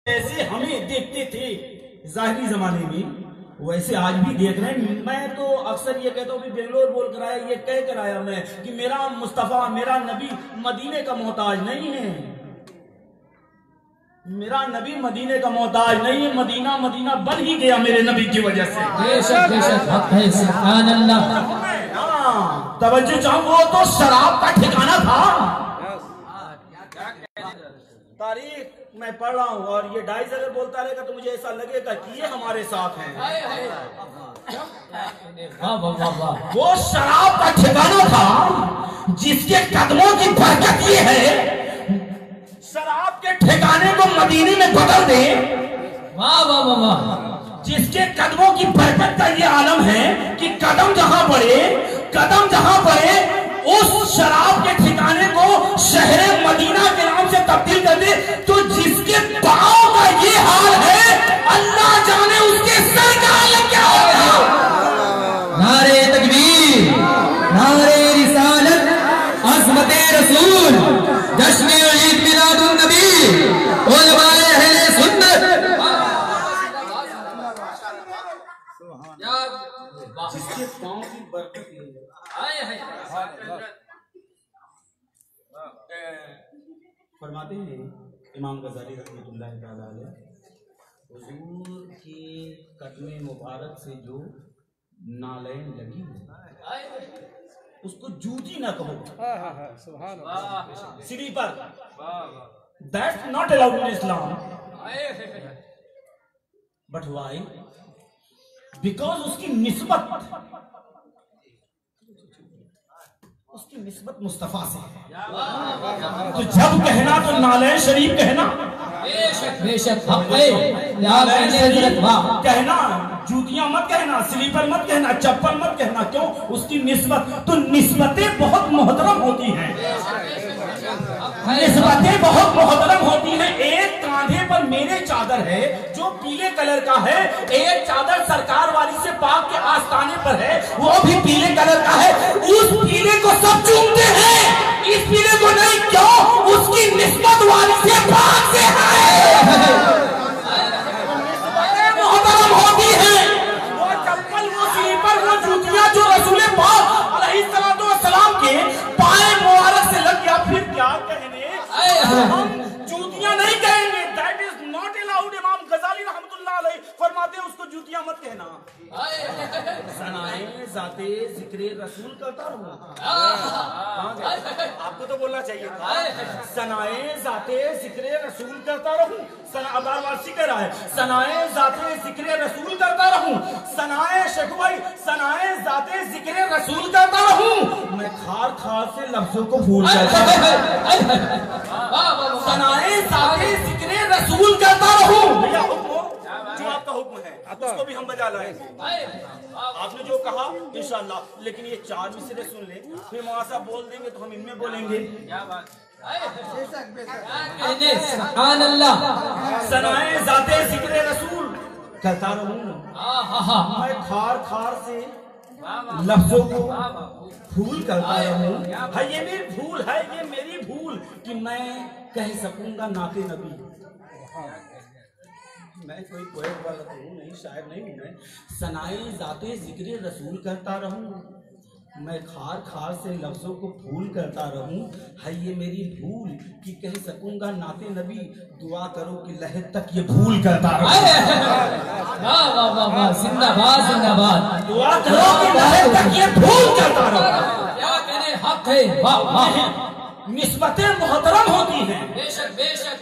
जैसे हमें देखते थे जाहिरी जमाने में, वैसे आज भी देख रहे हैं। मैं तो अक्सर ये कहता हूँ कि बेंगलोर बोल कर आया, ये कह कर आया मैं कि मेरा मुस्तफा, मेरा नबी मदीने का मोहताज नहीं है। मेरा नबी मदीने का मोहताज नहीं है, मदीना मदीना बन ही गया मेरे नबी की वजह से। बेशक बेशक हक है, सुभान अल्लाह। हाँ, तवज्जो चाहूं, वो तो शराब का ठिकाना था। तारीख मैं पढ़ रहा हूँ और ये डाइस अगर बोलता रहेगा तो मुझे ऐसा लगेगा कि ये हमारे साथ हैं। वो शराब का ठिकाना था जिसके कदमों की बरकत ये है, शराब के ठिकाने को मदीने में बदल दे। वाह वाह वाह वाह। जिसके कदमों की बरकत का ये आलम है कि कदम जहां पड़े उस शराब के ठिकाने को शहर मदीना के नाम से तब्दील कर दे। तो जिसके पांव का ये हाल है, अल्लाह जाने उसके सर का हाल क्या होगा। नारे तकबीर, नारे रिसालत, अज़मते रसूल, जश्न ईद मिलादुन नबी, उलमाए अहले सुन्नत। जिसके पांव की बरकत फरमाते हैं इमाम गजाली रहमतुल्लाह तआला अलैह, हुजूर के कदमे मुबारक से जो नालैन लगी उसको जूती ना कहो, slipper, that's not allowed in Islam. But why? Because उसकी निस्बत मुस्तफा से है। तो जब कहना तो नालैन शरीफ कहना, बेशक हक है, नालैन शरीफ कहना, जूतियां मत कहना, स्लीपर मत कहना, चप्पल मत कहना। क्यों? उसकी निस्बत। तो निस्बतें बहुत मोहतरम होती हैं, निस्बतें बहुत मोहतरम होती हैं। एक कांधे पर मेरे चादर है जो पीले कलर का है, एक चादर सरकार वाली से पाक के आस्थाने पर है, वो भी पीले कलर का है। उस पीले को सब चूमते हैं, इस पीले को नहीं। क्यों? उसकी निस्बत वाली से पाक से है, मोहतरम होती है। वो चप्पल, वो स्लीपर, वो जूतियां जो रसूल पाक अलैहिस्सलाम के पाए मुबारक से लग गया, फिर क्या कहने? हम जूतियां नहीं कहेंगे, दैट इज नॉट अलाउड। इमाम गजाली रहमतुल्लाह अलैह फरमाते हैं उसको जूतियां मत कहना। सनाए जाते जिक्रे रसूल करता रहूं। आपको तो बोलना चाहिए था, सनाए जाते जिक्रे रसूल करता रहूं। बार बार जिक्र रहा है, सनाए जाते जिक्रे रसूल करता रहूं। सनाए शेख भाई, सनाए जाते जिक्रे रसूल करता रहूं। मैं खार खार से लफ्जों को भूल जाता हूं। सनाए जाते जिक्रे रसूल करता रहूं। भैया हुक्म जो आपका हुक्म है उसको भी हम बजा लाएंगे। आपने जो कहा इंशाअल्लाह, लेकिन ये चार मिसरे सुन ले, फिर मुआसा बोल देंगे तो हम इनमें बोलेंगे। सुभान अल्लाह। सनाए जाते जिक्रे रसूल करता रहूं। मैं खार खार से लफ्जों को भूल करता रहूं। है ये मेरी भूल है, ये मेरी भूल कि मैं कह सकूंगा नाते नबी। मैं कोई पोएट वाला तो हूँ नहीं, शायर नहीं हूँ मैं। सनाए जाते जिक्र रसूल करता रहूं, मैं खार खार से लफ्जों को भूल करता रहूं। है ये मेरी भूल कि कह सकूंगा नाते नबी। दुआ करो कि लहद तक ये भूल करता रहूं। वाह वाह वाह वाह, जिंदाबाद जिंदाबाद। दुआ करो कि लहद तक ये भूल करता रहूं। क्या कहने, हक है। वाह वाह। निस्बतें मोहतरम होती हैं, बेशक बेशक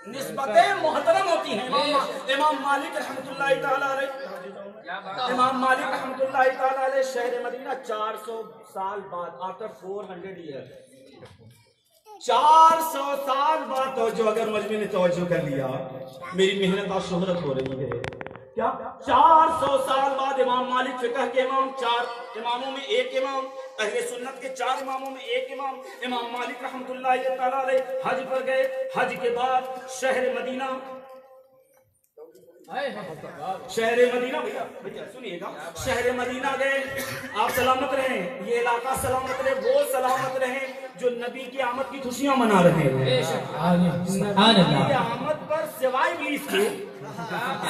निस्बतें मोहतरम होती हैं। इमाम मालिक रहमतुल्लाह तआला अलैह, इमाम मालिक रहमतुल्लाह तआला अलैह शहर मदीना 400 साल बाद, आफ्टर 400 ईयर, 400 साल बाद तवज्जो, अगर मजमे ने तवज्जो कर लिया, मेरी मेहनत और शोहरत हो रही है। क्या 400 साल बाद इमाम मालिक फिकह के इमाम, 4 इमामों में एक इमाम, अहले सुन्नत के 4 इमामों में एक इमाम, इमाम मालिक रहमतुल्लाह तआला अलैह हज पर गए। हज के बाद शहर मदीना शहर मदीना, भैया भैया सुनिएगा, शहर मदीना गए, आप सलामत रहें, ये इलाका सलामत रहे, वो सलामत रहे जो नबी की आमद की खुशियां मना रहे हैं। नबी की आमद पर सिवाय इब्लीस के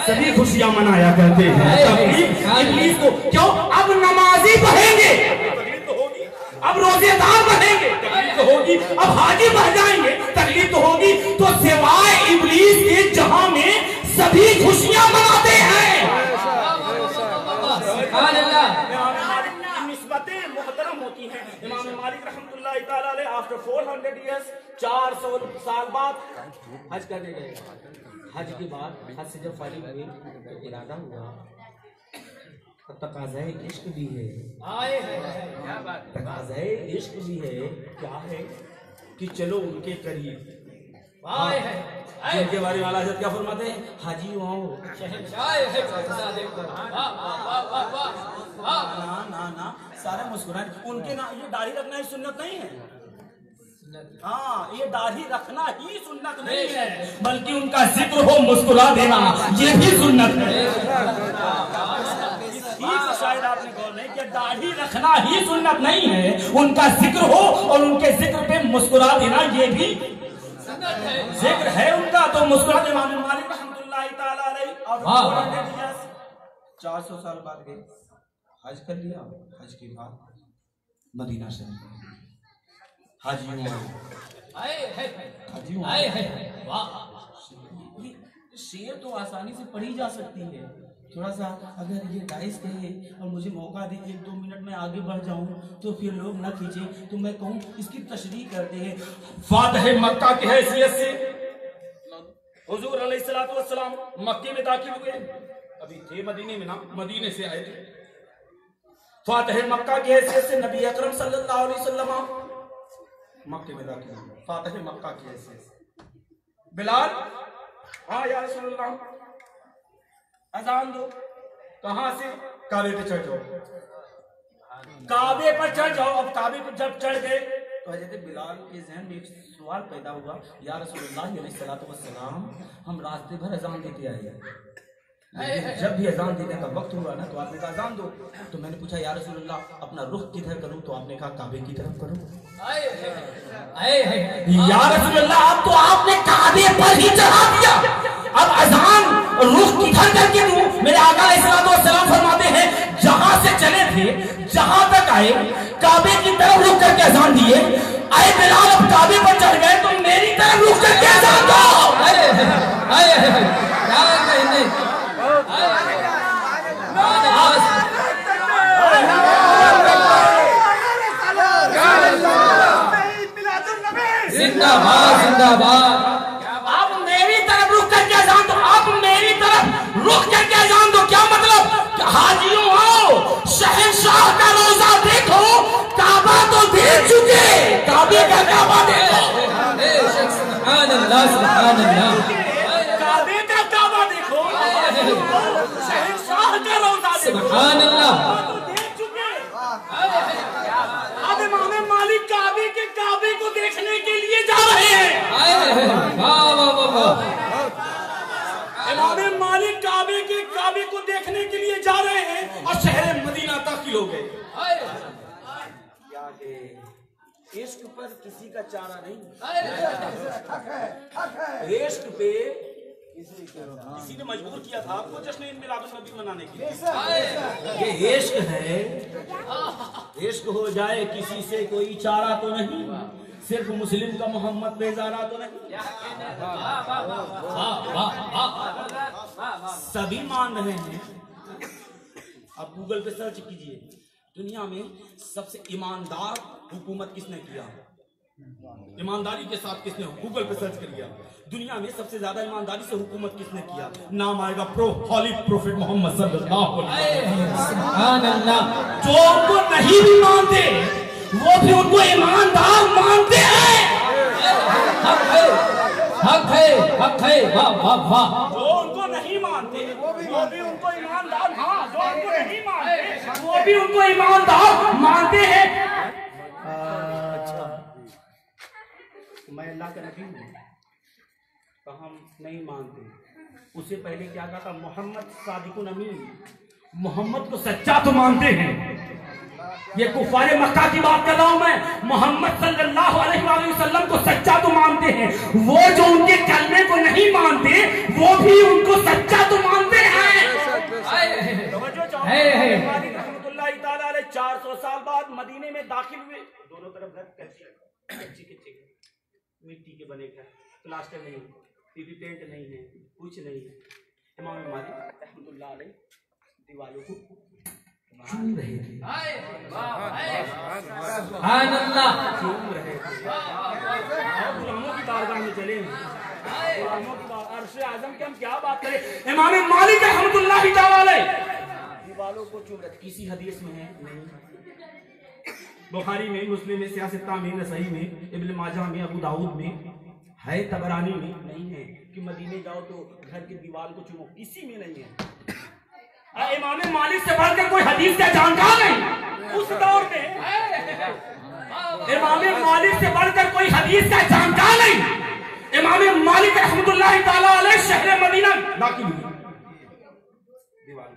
सभी खुशियां मनाया करते हैं। इब्लीस को क्यों? अब नमाजी बनेंगे तकलीफ तो होगी, अब रोजेदार बनेंगे तकलीफ तो होगी, अब हाजी बन जाएंगे तकलीफ तो होगी, तो सिवाय इब्लीस के जहां में सभी खुशियां मनाते हैं। निस्बतें मुहतरम होती हैं। इमाम मालिक रहमतुल्लाह तआला अलैह आफ्टर 400 इयर्स 400 साल बाद हज करने गए। हज के बाद हज से जब फारिग हुए तो इरादा हुआ, तकाज़े इश्क भी है, तकाज़े इश्क भी है, क्या है कि चलो उनके करीब। उनके बारे में आला हज़रत क्या फरमाते हैं? हाजी आओ ना ना सारे मुस्कुराए। उनके ना ये दाढ़ी रखना ही सुन्नत नहीं है। हाँ, ये दाढ़ी रखना ही सुन्नत नहीं है, बल्कि उनका जिक्र हो मुस्कुरा देना ये भी सुन्नत है। शायद आपने गौर नहीं किया, दाढ़ी रखना ही सुन्नत नहीं है, उनका जिक्र हो और उनके जिक्र पे मुस्कुरा देना ये भी जिक्र है उनका, तो मुस्कुरा। इमाम मालिक रहमतुल्लाह तआला अलैह और 400 साल बाद गए, हज कर लिया। हज के बाद मदीना शरीफ शेर तो आसानी से पढ़ी जा सकती है, थोड़ा सा अगर ये डाइस कहे और मुझे मौका दे 1-2 मिनट में आगे बढ़ जाऊं तो फिर लोग ना खींचे, तो मैं कहूं इसकी तशरीह करते हैं। फातह मक्का की हैसियत से हुजूर अलैहिस्सलातु वस्सलाम मक्के में दाखिल हुए, अभी थे मदीने में ना, मदीने से आए थे। फातह मक्का की हैसियत से नबी अकरम सल्लल्लाहु अलैहि वसल्लम मक्के में दाखिल हुए, फातह मक्का की हैसियत से। बिलाल, हाँ या रसूलल्लाह अजान दो। कहां से? काबे पे चढ़ जाओ, काबे पर चढ़ जाओ। अब काबे पर जब चढ़ गए तो हज़रत बिलाल के ज़हन में एक सवाल पैदा हुआ, या रसूलुल्लाह अलैहिस्सलातु वस्सलाम हम रास्ते भर अजान देते आए हैं, जब भी अजान देने का वक्त हुआ ना तो आपने कहा अजान दो। तो मैंने पूछा या रसूलुल्लाह अपना रुख किधर करूं? तो आपने कहा काबे की तरफ करो। या रसूलुल्लाह अब तो आपने काबे पर ही चढ़ा दिया, अब अजान रुख किधर करके दूं? मेरे आका अलैहिस्सलाम फरमाते हैं जहां से चले थे जहां तक आए काबे की तरफ रुख करके अजान दिए। आए बिलाल अब काबे पर चढ़ गए तो मेरी तरफ रुख करके अजान दो। जिंदाबाद जिंदाबाद। आप मेरी तरफ रुख करके अजान दो, आप मेरी तरफ रुख करके अजान दो। क्या मतलब? हाजियों आओ, शहंशाह का रोजा देखो, काबा तो देख चुके, काबे का काबा देखो। सुभान अल्लाह सुभान अल्लाह। काबे का काबा देखो, शहंशाह का रोजा देखो, सुभान अल्लाह तो देख चुके। अब इमाम मालिक काबे को देखने के लिए जा रहे हैं। वाह वाह वाह वाह। इमाम मालिक काबे को देखने के लिए जा रहे हैं और शहर मदीना दाखिल हो गए। क्या है? इश्क पर किसी का चारा नहीं, इश्क पे किसी ने मजबूर किया था आपको जश्न मिलादुन नबी मनाने के लिए। ये इश्क है, इश्क हो जाए किसी से कोई चारा तो नहीं, सिर्फ मुस्लिम का मोहम्मद बेजारा तो नहीं। सभी मान रहे हैं। अब गूगल पे सर्च कीजिए, दुनिया में सबसे ईमानदार हुकूमत किसने किया, ईमानदारी के साथ किसने, गूगल पे सर्च करिए, दुनिया में सबसे ज्यादा ईमानदारी से हुकूमत किसने किया, नाम आएगा हॉली प्रोफेट मोहम्मद सल्लल्लाहु अलैहि वसल्लम। जो उनको नहीं भी मानते वो भी उनको ईमानदार मानते हैं। हक है हक है हक है। वाह वाह वाह। जो उनको नहीं मानते वो भी उनको ईमानदार, हाँ जो उनको नहीं मानते वो भी उनको ईमानदार मानते हैं। अच्छा, मैं अल्लाह का नबी हूँ तो हम नहीं मानते, उससे पहले क्या कहा था? मोहम्मद सादिकुल अमीन, मोहम्मद को सच्चा तो मानते हैं। ये कुफारे मक्का की बात कर रहा हूं मैं। मोहम्मद सल्लल्लाहु अलैहि वसल्लम को सच्चा तो मानते हैं, वो जो उनके कलमे को नहीं मानते वो भी उनको सच्चा तो मानते हैं। 400 साल बाद मदीने में दाखिल हुए। दोनों तरफ घर कच्ची मिट्टी के बने घर, प्लास्टर नहीं, टीवी पेंट नहीं है, कुछ नहीं है। इमाम मालिक रहमतुल्लाह अलैह दीवारों को चूम रहे थे, चूम रहे थे। गुलामों की बारगाह में चले, गुलामों की अर्शे आज़म की हम क्या बात करें। इमाम मालिक रहमतुल्लाह अलैह दीवारों को चूम रहे। किसी हदीस में है नहीं, बुखारी में, मुस्लिम में, सियासत्ता में, नसई में, इब्न माजा में, अबू दाऊद में है, तबरानी में नहीं है कि मदीने जाओ तो घर की दीवार को चूमो, किसी में नहीं है। इमाम मालिक से बढ़कर कोई हदीस का जानकार नहीं उस दौर में। इमाम मालिक से बढ़कर कोई हदीस का जानकार नहीं। इमाम मालिक रहमतुल्लाह ताला अलैह शहर मदीना दाखिल हुए। दीवार,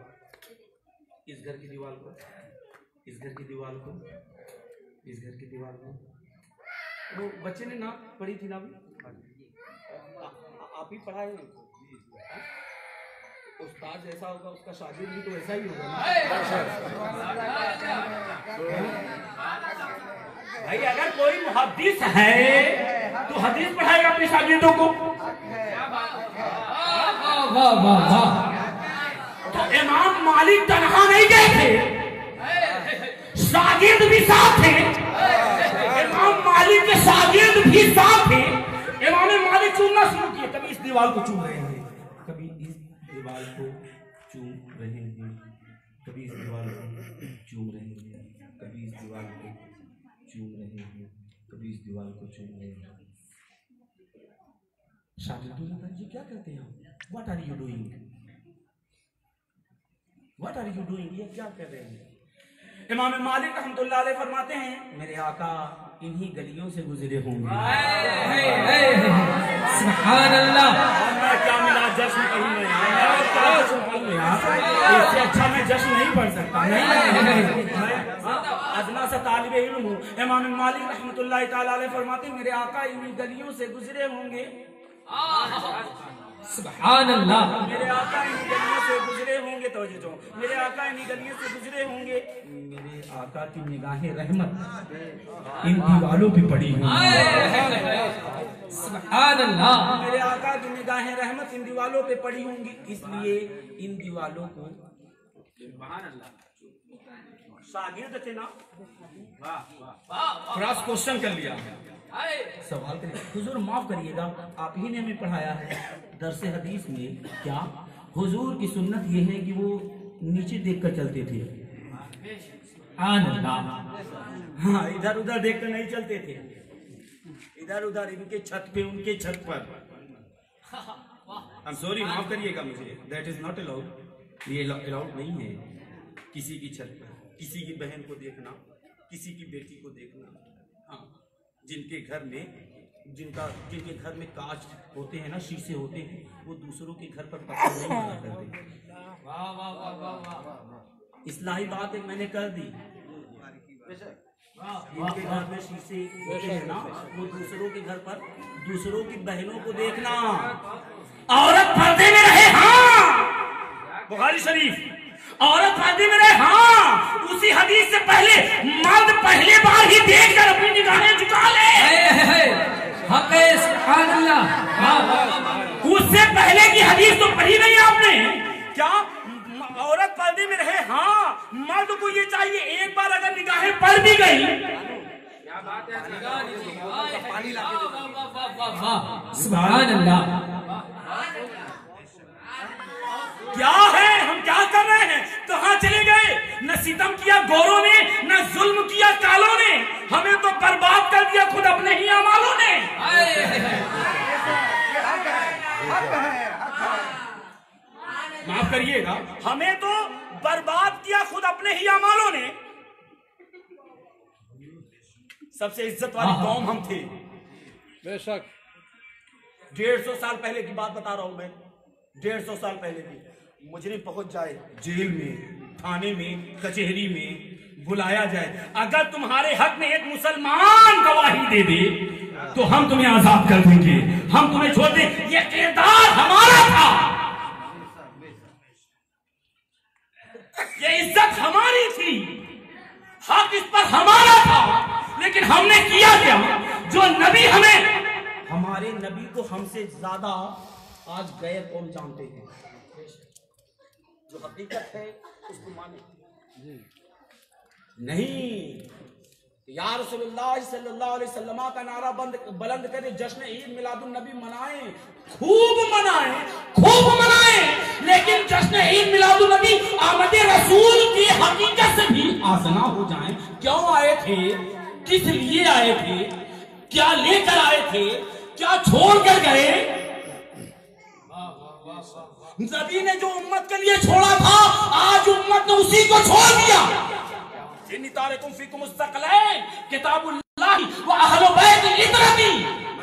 इस घर की दीवार को, इस घर की दीवार को, इस घर की दीवार को। वो बच्चे ने ना पढ़ी थी ना भी, आप ही पढ़ाए हैं। उस्ताद जैसा होगा उसका शागिर्द भी तो ऐसा ही होगा ना। भाई अगर कोई मुहद्दिस है तो हदीस पढ़ाएगा अपने शागिर्दों को। तो इमाम मालिक तनहा नहीं गए थे, शागिर्द भी साथ थे। इमाम मालिक के शागिर्द भी साथ थे। इमाम मालिक चूमना शुरू किए। कभी इस दीवार को चूम रहे हैं, कभी इस दीवार को चूम रहे हैं, कभी इस दीवार को चूम रहे हैं, कभी इस दीवार को चूम रहे हैं, कभी इस दीवार को चूम रहे हैं। शागिर्दों ने कहा ये क्या करते हैं? What are you doing, what are you doing, ये क्या कर रहे हैं? इमाम मालिक रहमतुल्लाह अलैह फरमाते हैं मेरे आका इन्हीं गलियों से गुजरे होंगे। सुभान अल्लाह। क्या मिला जश्न कहीं में, इससे अच्छा मैं जश्न नहीं पढ़ सकता। नहीं, अदना सा तालिबे इल्म हूँ। इमाम मालिक रहमतुल्लाह ताला अलैह फरमाते मेरे आका इन्हीं गलियों से गुजरे होंगे। सुभान अल्लाह। मेरे आका इन्हीं गलियों से गुजरे होंगे। तो मेरे आका इन्हीं गलियों से गुजरे होंगे। मेरे आका की निगाहें रहमत इन दीवालों पे पड़ी होंगी। सुभान अल्लाह। मेरे आका की निगाहें रहमत इन दीवालों पे पड़ी होंगी, इसलिए इन दीवालों को शागिर्द थे ना, क्रॉस क्वेश्चन कर लिया, सवाल करिए। हुजूर माफ करिएगा, आप ही ने हमें पढ़ाया है दरसे हदीस में, क्या हुजूर की सुन्नत ये है कि वो नीचे देखकर चलते थे? हाँ, इधर उधर देखकर नहीं चलते थे, इधर उधर इनके छत पे, उनके छत पर। I'm sorry, माफ करिएगा मुझे, दैट इज नॉट अलाउड, ये अलाउड नहीं है किसी की छत पर किसी की बहन को देखना, किसी की बेटी को देखना। हाँ, जिनके घर में कांच होते हैं ना, शीशे होते हैं, वो दूसरों के घर पर पत्थर नहीं मारा करते। इस्लाही बात एक मैंने कर दी। जिनके घर में शीशे होते हैं ना, वो दूसरों के घर पर दूसरों की बहनों को देखना। औरत पर्दे में रहे, हाँ, बुखारी शरीफ, औरत पर्दे में रहे, हाँ, उसी हदीस से पहले मर्द पहले बार ही देखकर अपनी निगाहें झुका ले। उससे पहले की हदीस तो पढ़ी नहीं आपने क्या? औरत पर्दे में रहे, हाँ, मर्द को ये चाहिए एक बार अगर निगाहें पड़ भी गई, क्या बात है, सुभान अल्लाह। क्या है, हम क्या कर रहे हैं, कहाँ चले गए? न सितम किया गोरों ने, न जुल्म किया कालों ने, हमें तो बर्बाद कर दिया खुद अपने ही अमालों ने। माफ करिएगा, हमें तो बर्बाद किया खुद अपने ही अमालों ने। सबसे इज्जत वाली कौम हम थे, बेशक। 150 साल पहले की बात बता रहा हूं मैं। 150 साल पहले भी मुजरिम पहुंच जाए जेल में, थाने में, कचहरी में, बुलाया जाए, अगर तुम्हारे हक में एक मुसलमान गवाही दे दे तो हम तुम्हें आजाद कर देंगे, हम तुम्हें छोड़ दें। ये किरदार हमारा था, ये इज्जत हमारी थी, हक इस पर हमारा था, लेकिन हमने किया क्या? जो नबी हमें, हमारे नबी को हमसे ज्यादा आज गैर कौम जानते हैं। जो हकीकत है उसको माने नहीं। या रसूलुल्लाह सल्लल्लाहु अलैहि वसल्लम का नारा बुलंद करें, जश्न ईद मिलादुन नबी मनाएं, खूब मनाएं, खूब मनाएं, लेकिन जश्न ईद मिलादुन नबी आमद रसूल की हकीकत से भी आसना हो जाएं। क्यों आए थे, किस लिए आए थे, क्या लेकर आए थे, क्या छोड़ कर गए? नबी ने जो उम्मत के लिए छोड़ा था, आज उम्मत ने उसी को छोड़ दिया। मैं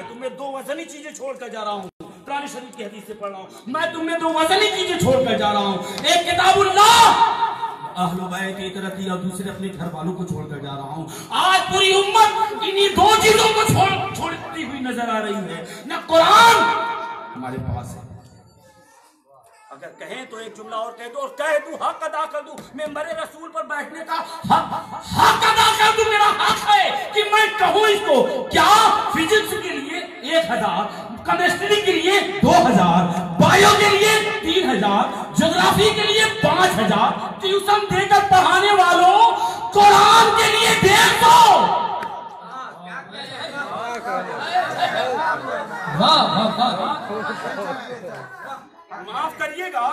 तुम्हें दो वजनी चीजें छोड़कर जा रहा हूँ, कुरान शरीफ की हदीस से पढ़ रहा हूँ। मैं तुम्हें दो वजनी चीजें छोड़कर जा रहा हूँ, एक किताबुल्लाह अहले बैत की तरफ और दूसरे अपने घर वालों को छोड़कर जा रहा हूँ। आज पूरी उम्मत इन्हीं दो चीजों को छोड़ती हुई नजर आ रही है। न कुरान हमारे पास है, अगर कहें तो एक जुमला और कह दो, और कह दू हक अदा कर दू, मैं मेरे रसूल पर बैठने का हक अदा कर दू। मेरा हक है कि मैं कहूं इसको। क्या? फिजिक्स के लिए 1000, केमिस्ट्री के लिए 2000, बायो के लिए 3000, ज्योग्राफी के लिए 5000, ट्यूशन देकर पढ़ाने वालों कुरान के लिए 150। माफ करिएगा,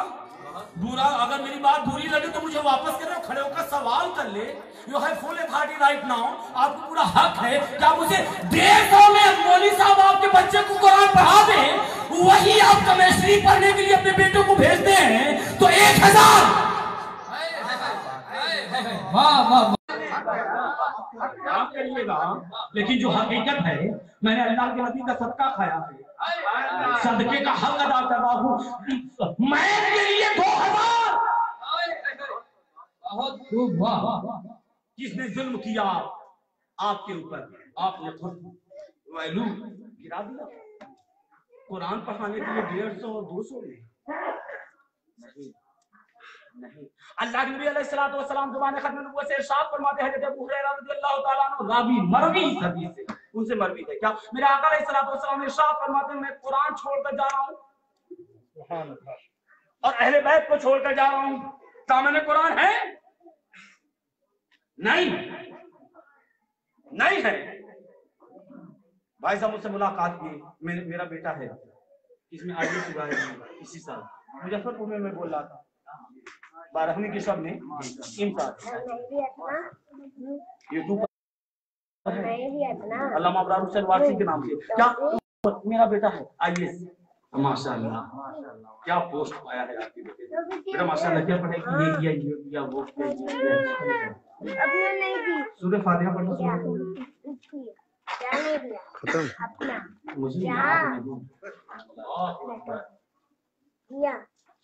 बुरा अगर मेरी बात बुरी लगे तो मुझे वापस करें, खड़े होकर सवाल कर ले। You have full authority right now, आपको पूरा हक है कि आप मुझे 150 में मौलवी साहब आपके बच्चे को कुरान पढ़ा दें, वही आप केमिस्ट्री पढ़ने के लिए अपने बेटों को भेजते हैं तो 1000। माफ करिएगा, लेकिन जो हकीकत है, मैंने अल्लाह के नबी का सदका खाया है, सदके का हक अदा कर रहा हूँ। मैं के लिए 2000। किसने जुल्म किया आपके ऊपर? आपने खुद वैल्यू गिरा दिया। कुरान पढ़ाने के लिए 150 और 200 में नहीं। अल्लाह के नबी अलैहिस्सलातु वस्सलाम ज़ुबान खत्म नबुव्वत से इरशाद फरमाते हैं, हज़रत अबू हुरैरा रज़ियल्लाहु ताला अन्हु रावी मरवी हदीस से, उनसे मरवी है क्या? मेरे आका अलैहिस्सलातु वस्सलाम इरशाद फरमाते हैं, मैं कुरान छोड़कर जा रहा हूं, सुभान अल्लाह, और अहले बैत को छोड़कर जा रहा हूं। सामने कुरान है? नहीं, नहीं है। भाई साहब मुझसे मुलाकात की, मेरा बेटा है, इसमें आगे की बात इसी साल मुजफ्फरपुर में मैं बोल रहा था, 12वीं की सब में इम्तिहान यूट्यूब अल्लामा अबरार हुसैन वारसी के नाम से। क्या मेरा बेटा है IAS, माशाल्लाह क्या पोस्ट पाया है आपके बेटे ने। बेटा माशाल्लाह क्या पढ़े कि ये किया वो किया। अपने नहीं दी सूरह फातिहा पढ़ना खत्म अपना मुझे याद नहीं।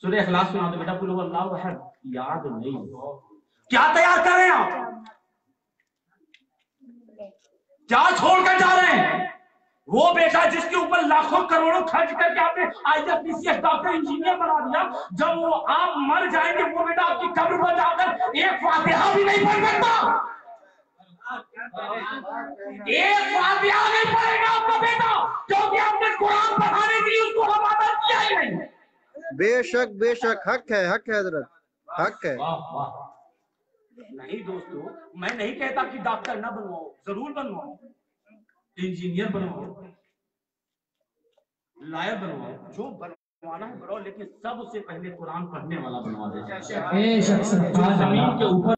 सूरह इखलास सुना दो बेटा, कुल हुवल्लाहु अहद याद नहीं। क्या तैयार कर रहे हैं आप? क्या छोड़कर जा रहे हैं? वो बेटा जिसके ऊपर लाखों करोड़ों खर्च करके आपने IAS PCS डॉक्टर इंजीनियर बना दिया, जब वो आप मर जाएंगे वो बेटा आपकी कब्र पर जाकर एक फातिहा भी नहीं पढ़ सकता, एक फातिहा नहीं पढ़ेगा आपका बेटा, क्योंकि आपने कुरान पढ़ाने के लिए उसको हवाला किया ही नहीं। बेशक बेशक हक है हजरत, हक है। नहीं दोस्तों, मैं नहीं कहता कि डॉक्टर ना बनवाओ, जरूर बनवाओ, इंजीनियर बनवाओ, लॉयर बनवाओ, जो बनवाना है बनाओ, लेकिन सबसे पहले कुरान पढ़ने वाला बनवा दे। जमीन के ऊपर